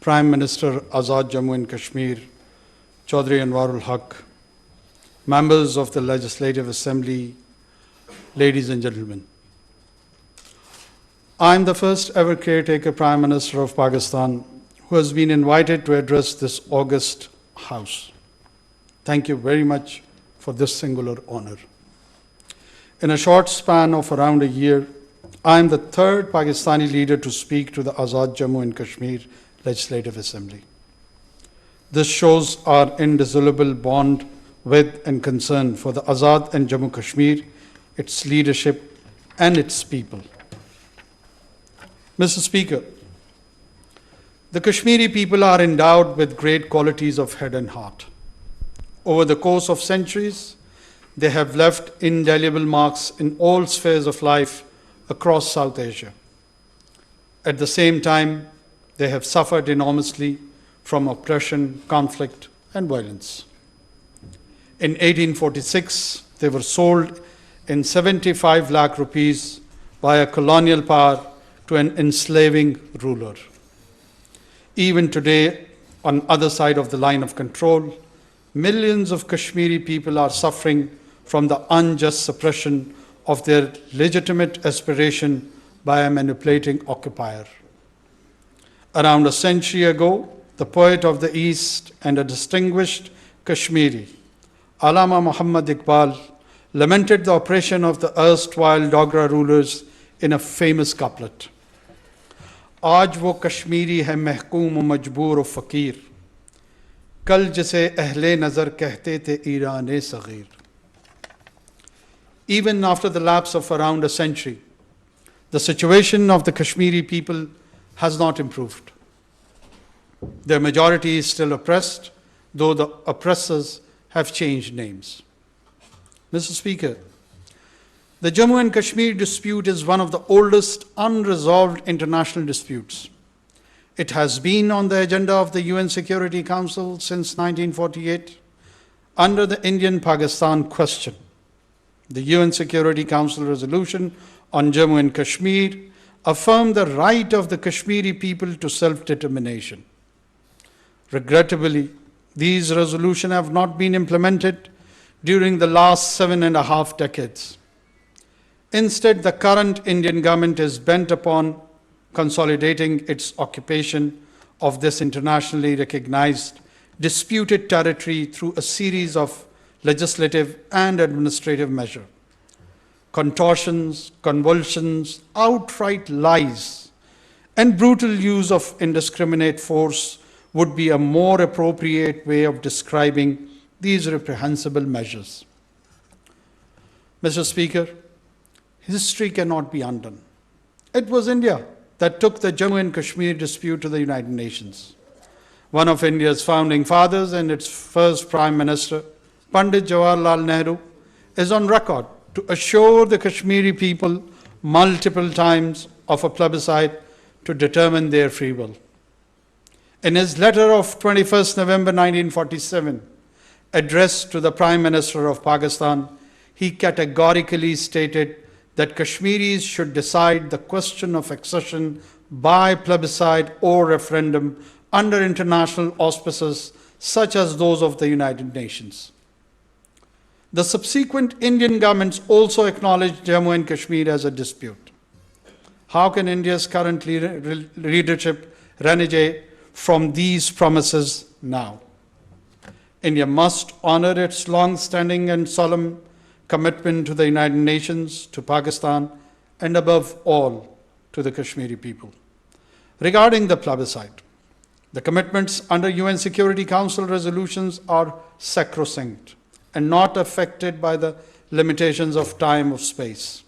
Prime Minister Azad Jammu and Kashmir, Chaudhry Anwar Haq, members of the Legislative Assembly, ladies and gentlemen. I am the first ever caretaker Prime Minister of Pakistan who has been invited to address this august House. Thank you very much for this singular honor. In a short span of around a year, I am the third Pakistani leader to speak to the Azad Jammu and Kashmir Legislative Assembly. This shows our indissoluble bond with and concern for the Azad and Jammu Kashmir, its leadership and its people. Mr. Speaker, the Kashmiri people are endowed with great qualities of head and heart. Over the course of centuries, they have left indelible marks in all spheres of life across South Asia. At the same time, they have suffered enormously from oppression, conflict, and violence. In 1846, they were sold in 75 lakh rupees by a colonial power to an enslaving ruler. Even today, on other side of the line of control, millions of Kashmiri people are suffering from the unjust suppression of their legitimate aspiration by a manipulating occupier. Around a century ago, the poet of the East and a distinguished Kashmiri, Allama Muhammad Iqbal, lamented the oppression of the erstwhile Dogra rulers in a famous couplet. आज वो कश्मीरी है महकूम व मजबूर व फ़कीर, कल जिसे अहले नज़र कहते थे Iran Sagheer. Even after the lapse of around a century, the situation of the Kashmiri people has not improved. Their majority is still oppressed, though the oppressors have changed names. Mr. Speaker, the Jammu and Kashmir dispute is one of the oldest unresolved international disputes. It has been on the agenda of the UN Security Council since 1948 under the Indian-Pakistan question. The UN Security Council resolution on Jammu and Kashmir affirmed the right of the Kashmiri people to self-determination. Regrettably, these resolutions have not been implemented during the last 7.5 decades. Instead, the current Indian government is bent upon consolidating its occupation of this internationally recognized disputed territory through a series of legislative and administrative measures. Contortions, convulsions, outright lies, and brutal use of indiscriminate force would be a more appropriate way of describing these reprehensible measures. Mr. Speaker, history cannot be undone. It was India that took the Jammu and Kashmir dispute to the United Nations. One of India's founding fathers and its first Prime Minister, Pandit Jawaharlal Nehru, is on record to assure the Kashmiri people multiple times of a plebiscite to determine their free will. In his letter of 21st November 1947, addressed to the Prime Minister of Pakistan, he categorically stated that Kashmiris should decide the question of accession by plebiscite or referendum under international auspices such as those of the United Nations. The subsequent Indian governments also acknowledged Jammu and Kashmir as a dispute. How can India's current leadership renege from these promises now? India must honor its long-standing and solemn commitment to the United Nations, to Pakistan, and above all, to the Kashmiri people. Regarding the plebiscite, the commitments under UN Security Council resolutions are sacrosanct and not affected by the limitations of time or space.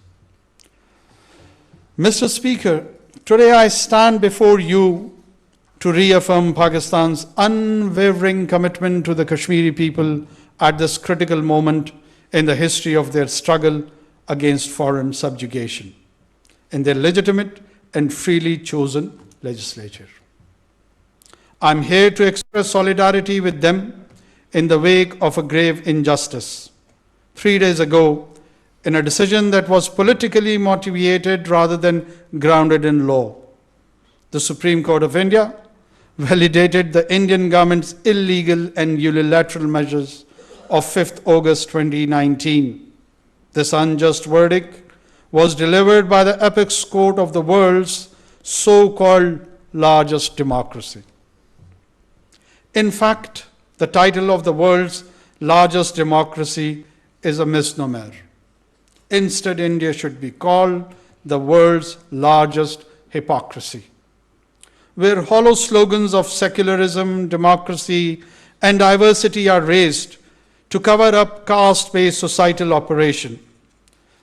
Mr. Speaker, today I stand before you to reaffirm Pakistan's unwavering commitment to the Kashmiri people at this critical moment in the history of their struggle against foreign subjugation, in their legitimate and freely chosen legislature. I'm here to express solidarity with them in the wake of a grave injustice. 3 days ago, in a decision that was politically motivated rather than grounded in law, the Supreme Court of India validated the Indian government's illegal and unilateral measures of 5th August 2019. This unjust verdict was delivered by the apex court of the world's so-called largest democracy. In fact, the title of the world's largest democracy is a misnomer. Instead, India should be called the world's largest hypocrisy, where hollow slogans of secularism, democracy, and diversity are raised to cover up caste-based societal operation,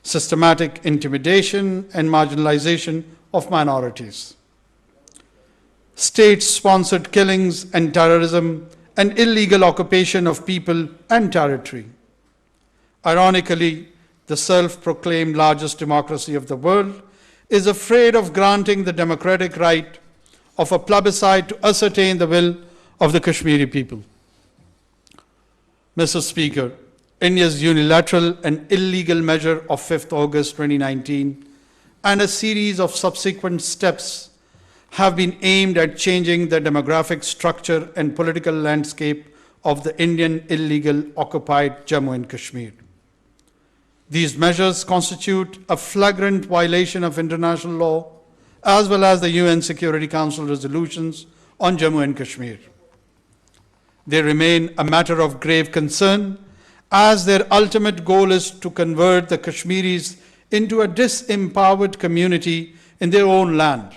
systematic intimidation, and marginalization of minorities, state-sponsored killings and terrorism, and illegal occupation of people and territory. Ironically, the self-proclaimed largest democracy of the world is afraid of granting the democratic right of a plebiscite to ascertain the will of the Kashmiri people. Mr. Speaker, India's unilateral and illegal measure of 5th August 2019 and a series of subsequent steps have been aimed at changing the demographic structure and political landscape of the Indian illegal occupied Jammu and Kashmir. These measures constitute a flagrant violation of international law as well as the UN Security Council resolutions on Jammu and Kashmir. They remain a matter of grave concern as their ultimate goal is to convert the Kashmiris into a disempowered community in their own land.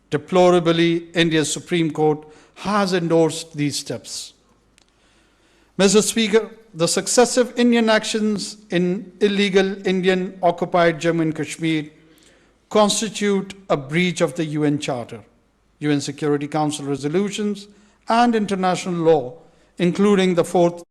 Deplorably, India's Supreme Court has endorsed these steps. Mr. Speaker, the successive Indian actions in illegal Indian occupied Jammu and Kashmir constitute a breach of the UN Charter, UN Security Council resolutions, and international law, including the 4th